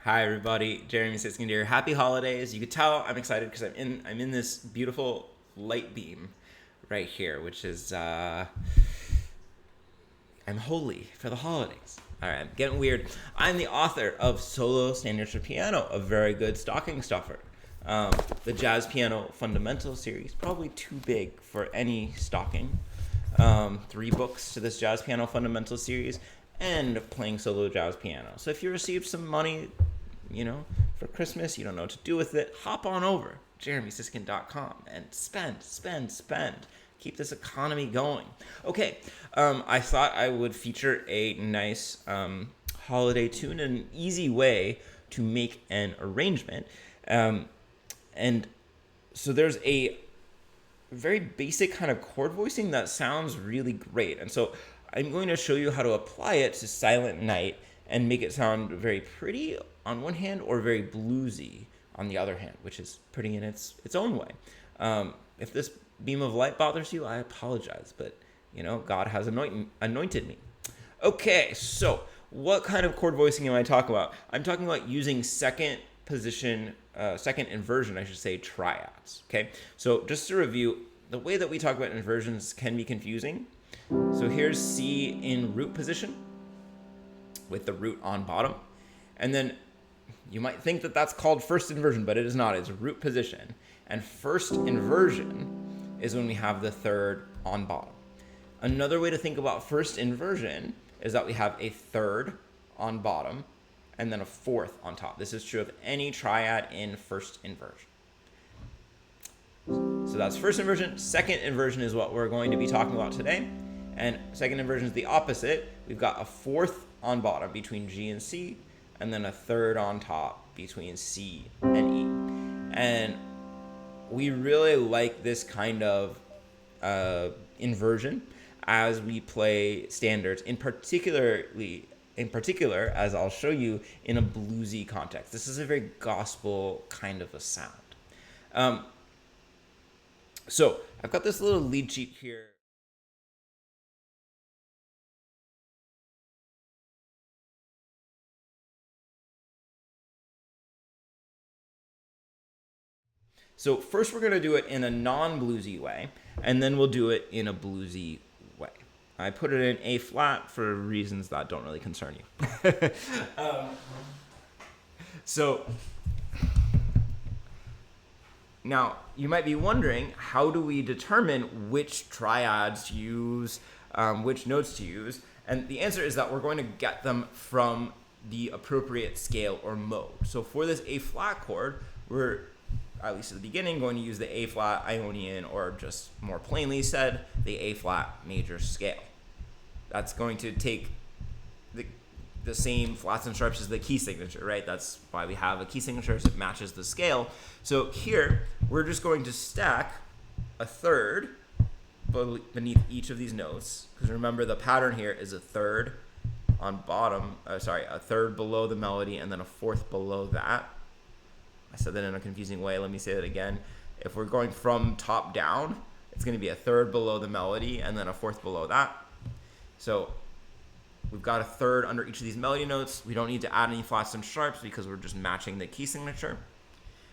Hi everybody, Jeremy Siskind here. Happy holidays. You could tell I'm excited because I'm in this beautiful light beam right here, which is I'm holy for the holidays. All right, I'm getting weird. I'm the author of Solo Standards for Piano, a very good stocking stuffer. The Jazz Piano Fundamental series, probably too big for any stocking. 3 books to this Jazz Piano Fundamental series, and playing solo jazz piano. So if you received some money, for Christmas, you don't know what to do with it, hop on over, jeremysiskind.com, and spend. Keep this economy going. Okay, I thought I would feature a nice holiday tune and an easy way to make an arrangement. And so there's a very basic kind of chord voicing that sounds really great. And so I'm going to show you how to apply it to Silent Night and make it sound very pretty on one hand or very bluesy on the other hand, which is pretty in its own way. If this beam of light bothers you, I apologize, but God has anointed me. Okay, so what kind of chord voicing am I talking about? I'm talking about using second inversion, I should say, triads. Okay, so just to review, the way that we talk about inversions can be confusing. So here's C in root position with the root on bottom, and then you might think that that's called first inversion, but it is not. It's root position, and first inversion is when we have the third on bottom. Another way to think about first inversion is that we have a third on bottom and then a fourth on top. This is true of any triad in first inversion. So that's first inversion. Second inversion is what we're going to be talking about today. And second inversion is the opposite. We've got a fourth on bottom between G and C, and then a third on top between C and E. And we really like this kind of inversion as we play standards, in particular, as I'll show you, in a bluesy context. This is a very gospel kind of a sound. So I've got this little lead sheet here. So first we're going to do it in a non-bluesy way, and then we'll do it in a bluesy way. I put it in A flat for reasons that don't really concern you. So now you might be wondering, how do we determine which triads to use, which notes to use? And the answer is that we're going to get them from the appropriate scale or mode. So for this A flat chord, we're, at least at the beginning, going to use the A flat Ionian, or just more plainly said, the A flat major scale. That's going to take the same flats and sharps as the key signature, right? That's why we have a key signature, so it matches the scale. So here, we're just going to stack a third beneath each of these notes, because remember the pattern here is a third on bottom, a third below the melody, and then a fourth below that. I said that in a confusing way. Let me say that again. If we're going from top down, it's going to be a third below the melody and then a fourth below that. So we've got a third under each of these melody notes. We don't need to add any flats and sharps because we're just matching the key signature.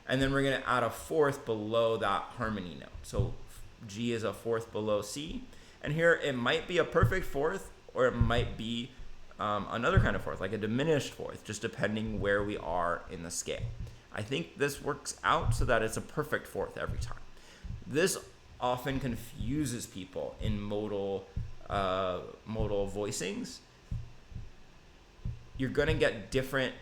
And then we're going to add a fourth below that harmony note. So G is a fourth below C. And here it might be a perfect fourth, or it might be another kind of fourth, like a diminished fourth, just depending where we are in the scale. I think this works out so that it's a perfect fourth every time. This often confuses people in modal voicings. You're going to get different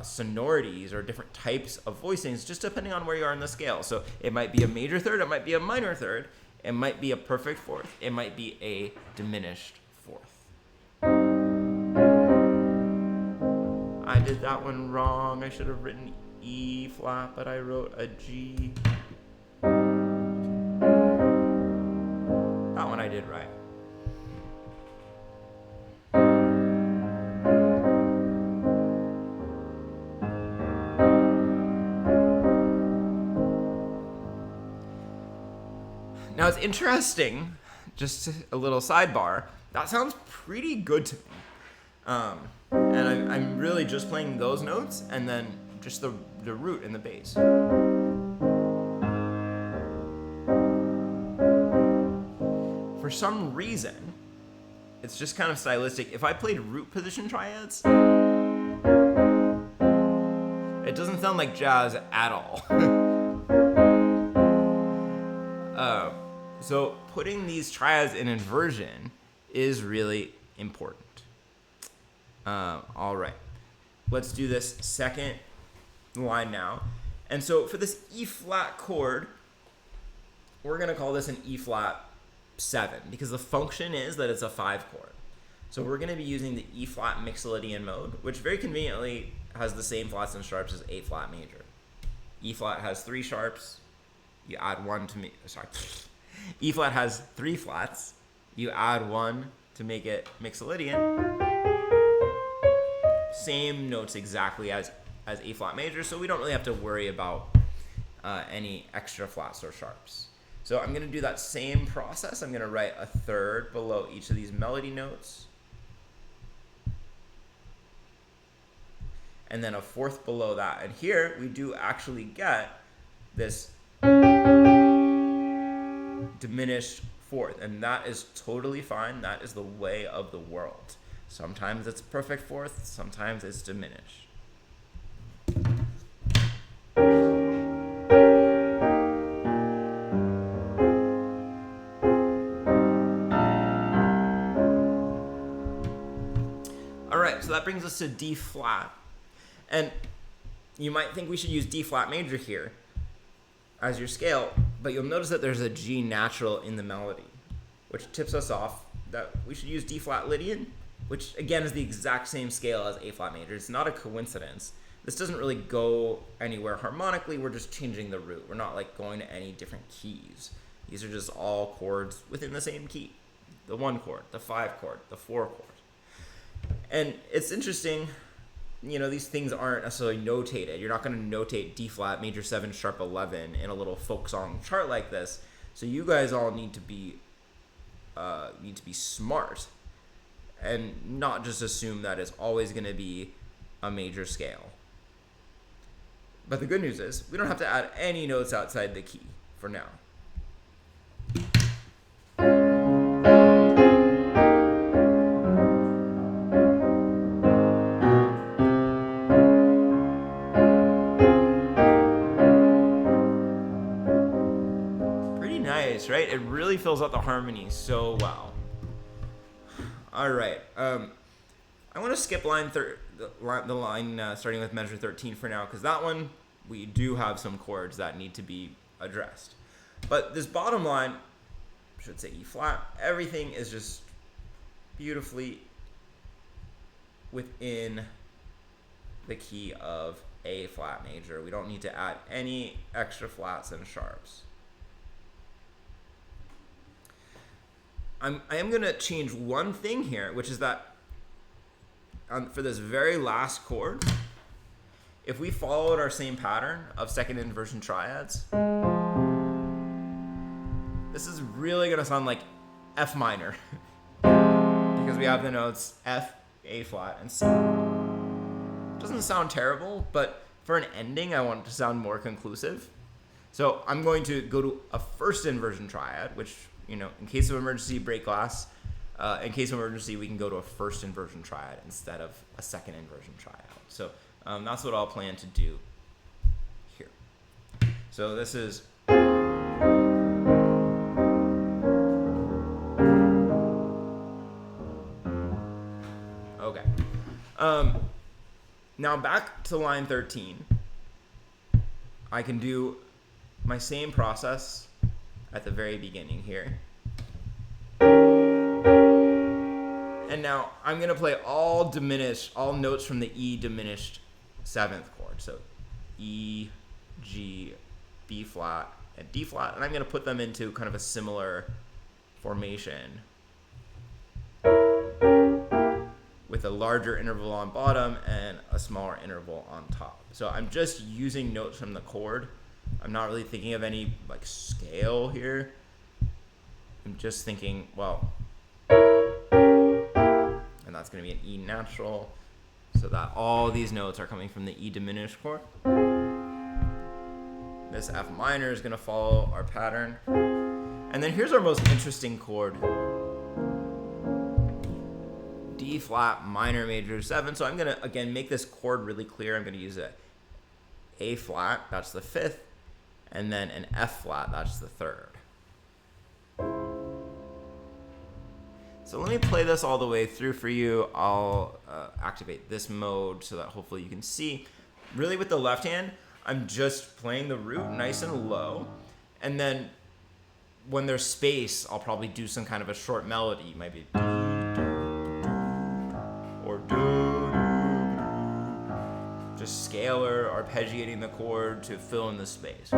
sonorities or different types of voicings just depending on where you are in the scale. So it might be a major third, it might be a minor third, it might be a perfect fourth, it might be a diminished fourth. I did that one wrong. I should have written E flat, but I wrote a G. That one I did right. Now it's interesting, just a little sidebar, that sounds pretty good to me. And I'm really just playing those notes and then just the root and the bass. For some reason, it's just kind of stylistic. If I played root position triads, it doesn't sound like jazz at all. So putting these triads in inversion is really important. All right, let's do this second line now. And so for this E flat chord, we're gonna call this an E flat 7 because the function is that it's a 5 chord. So we're gonna be using the E flat Mixolydian mode, which very conveniently has the same flats and sharps as A flat major. E flat has 3 sharps. You add 1 to make, E flat has 3 flats. You add 1 to make it Mixolydian. Same notes exactly as A flat major, so we don't really have to worry about any extra flats or sharps. So I'm going to do that same process. I'm going to write a third below each of these melody notes, and then a fourth below that. And here we do actually get this diminished fourth, and that is totally fine. That is the way of the world. Sometimes it's perfect fourth, sometimes it's diminished. All right, so that brings us to D flat. And you might think we should use D flat major here as your scale, but you'll notice that there's a G natural in the melody, which tips us off that we should use D flat Lydian, which again is the exact same scale as A flat major. It's not a coincidence. This doesn't really go anywhere harmonically. We're just changing the root. We're not like going to any different keys. These are just all chords within the same key. The 1 chord, the 5 chord, the 4 chord. And it's interesting, you know, these things aren't necessarily notated. You're not going to notate D flat major 7 sharp 11 in a little folk song chart like this. So you guys all need to be smart and not just assume that it's always going to be a major scale. But the good news is we don't have to add any notes outside the key for now. Pretty nice, right? It really fills out the harmony so well. All right. I want to skip the line starting with measure 13 for now, because that one we do have some chords that need to be addressed. But this bottom line, I should say E flat, everything is just beautifully within the key of A flat major. We don't need to add any extra flats and sharps. I am going to change one thing here, which is that for this very last chord, if we followed our same pattern of second inversion triads, this is really going to sound like F minor because we have the notes F, A flat, and C. It doesn't sound terrible, but for an ending, I want it to sound more conclusive. So I'm going to go to a first inversion triad, which, you know, in case of emergency, break glass. In case of emergency, we can go to a first inversion triad instead of a second inversion triad. So that's what I'll plan to do here. So this is... Okay. Now back to line 13. I can do my same process at the very beginning here. And now I'm going to play all notes from the E diminished 7th chord. So E, G, B flat, and D flat. And I'm going to put them into kind of a similar formation with a larger interval on bottom and a smaller interval on top. So I'm just using notes from the chord. I'm not really thinking of any like scale here. I'm just thinking, well, and that's going to be an E natural, so that all these notes are coming from the E diminished chord. This F minor is going to follow our pattern. And then here's our most interesting chord. D flat minor major 7. So I'm going to, again, make this chord really clear. I'm going to use A flat, that's the 5th, and then an F flat, that's the 3rd. So let me play this all the way through for you. I'll activate this mode so that hopefully you can see. Really with the left hand, I'm just playing the root nice and low. And then when there's space, I'll probably do some kind of a short melody. Maybe or just scalar arpeggiating the chord to fill in the space.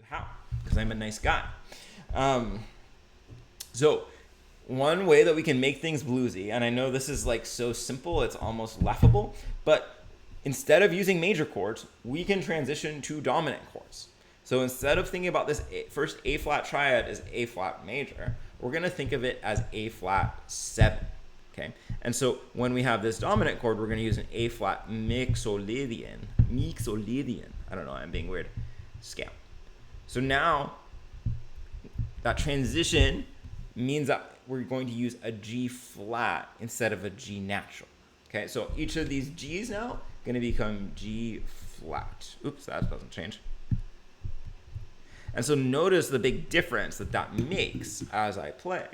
How? Because I'm a nice guy. So one way that we can make things bluesy, and I know this is like so simple, it's almost laughable, but instead of using major chords, we can transition to dominant chords. So instead of thinking about this first A flat triad as A flat major, we're going to think of it as A flat 7. Okay, and so when we have this dominant chord, we're going to use an A flat mixolydian. I don't know, I'm being weird. Scale. So now that transition means that we're going to use a G flat instead of a G natural. Okay, so each of these G's now going to become G flat. Oops, that doesn't change. And so notice the big difference that that makes as I play.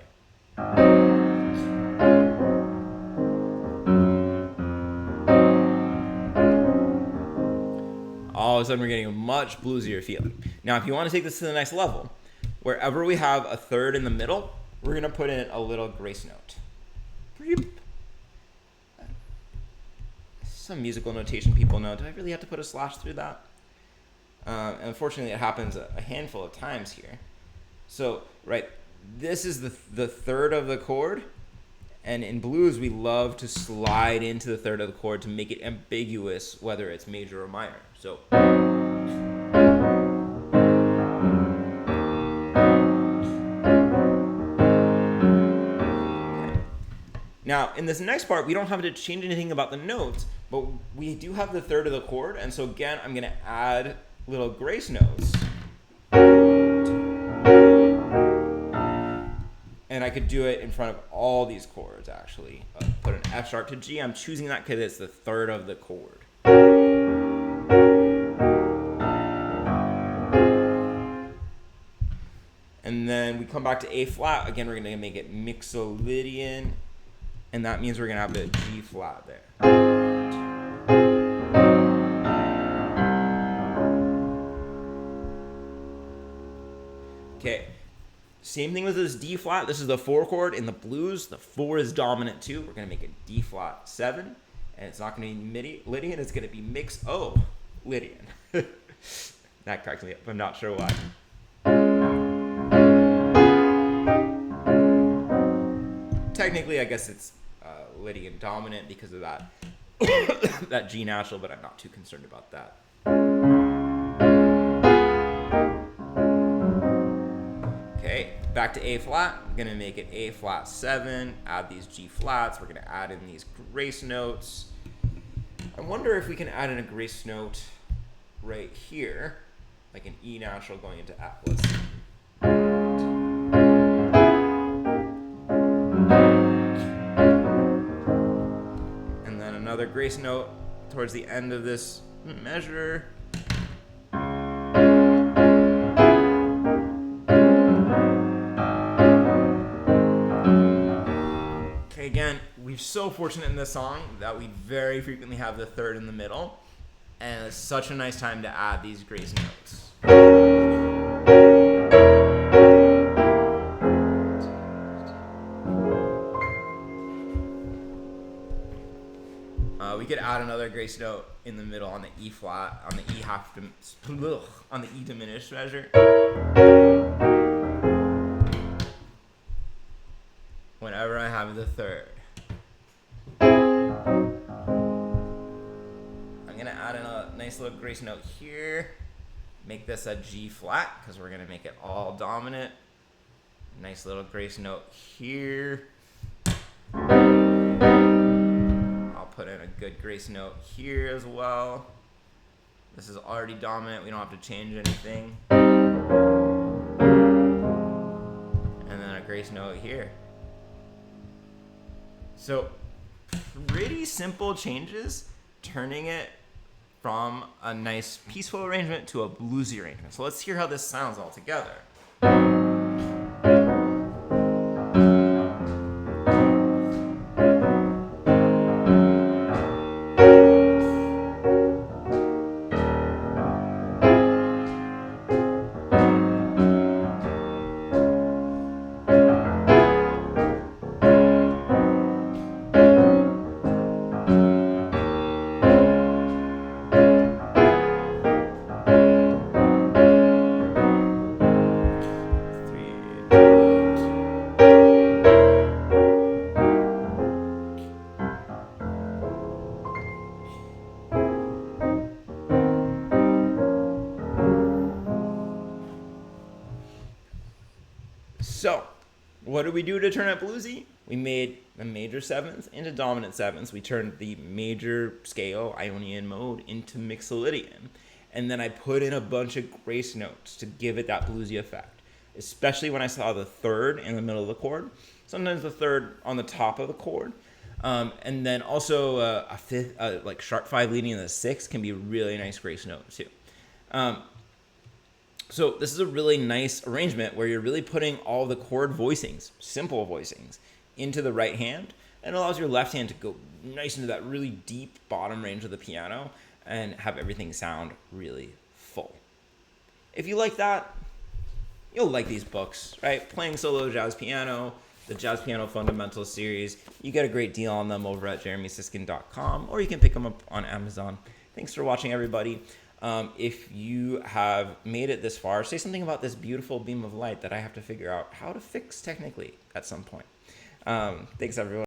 All of a sudden we're getting a much bluesier feeling. Now, if you want to take this to the next level, wherever we have a third in the middle, we're going to put in a little grace note. Some musical notation people know. Do I really have to put a slash through that? And unfortunately, it happens a handful of times here. So, right, this is the third of the chord. And in blues, we love to slide into the third of the chord to make it ambiguous whether it's major or minor. So. Now, in this next part, we don't have to change anything about the notes, but we do have the third of the chord. And so again, I'm going to add little grace notes. And I could do it in front of all these chords, actually. Put an F sharp to G. I'm choosing that because it's the third of the chord. And then we come back to A flat. Again, we're going to make it mixolydian. And that means we're going to have the G flat there. Okay. Same thing with this D flat. This is the 4 chord in the blues. The 4 is dominant too. We're going to make it D flat 7. And it's not going to be Lydian. It's going to be Lydian. That cracks me up. I'm not sure why. Technically, I guess it's Lydian dominant because of that, that G natural, but I'm not too concerned about that. Okay, back to A flat. I'm going to make it A flat 7, add these G flats. We're going to add in these grace notes. I wonder if we can add in a grace note right here, like an E natural going into Atlas. And then another grace note towards the end of this measure. Okay, again, we're so fortunate in this song that we very frequently have the third in the middle, and it's such a nice time to add these grace notes. We could add another grace note in the middle on the E flat, on the E on the E diminished measure. Whenever I have the third. I'm gonna add in a nice little grace note here. Make this a G flat, because we're gonna make it all dominant. Nice little grace note here. Put in a good grace note here as well. This is already dominant. We don't have to change anything. And then a grace note here. So pretty simple changes, turning it from a nice peaceful arrangement to a bluesy arrangement. So let's hear how this sounds all together. So, what did we do to turn it bluesy? We made the major sevenths into dominant sevenths. We turned the major scale, Ionian mode, into Mixolydian. And then I put in a bunch of grace notes to give it that bluesy effect, especially when I saw the third in the middle of the chord. Sometimes the third on the top of the chord. And then also a fifth, like sharp 5 leading in the 6 can be a really nice grace note too. So this is a really nice arrangement where you're really putting all the chord voicings, simple voicings, into the right hand, and it allows your left hand to go nice into that really deep bottom range of the piano and have everything sound really full. If you like that, you'll like these books, right? Playing Solo Jazz Piano, the Jazz Piano Fundamentals series. You get a great deal on them over at jeremysiskind.com, or you can pick them up on Amazon. Thanks for watching, everybody. If you have made it this far, say something about this beautiful beam of light that I have to figure out how to fix technically at some point. Thanks, everyone.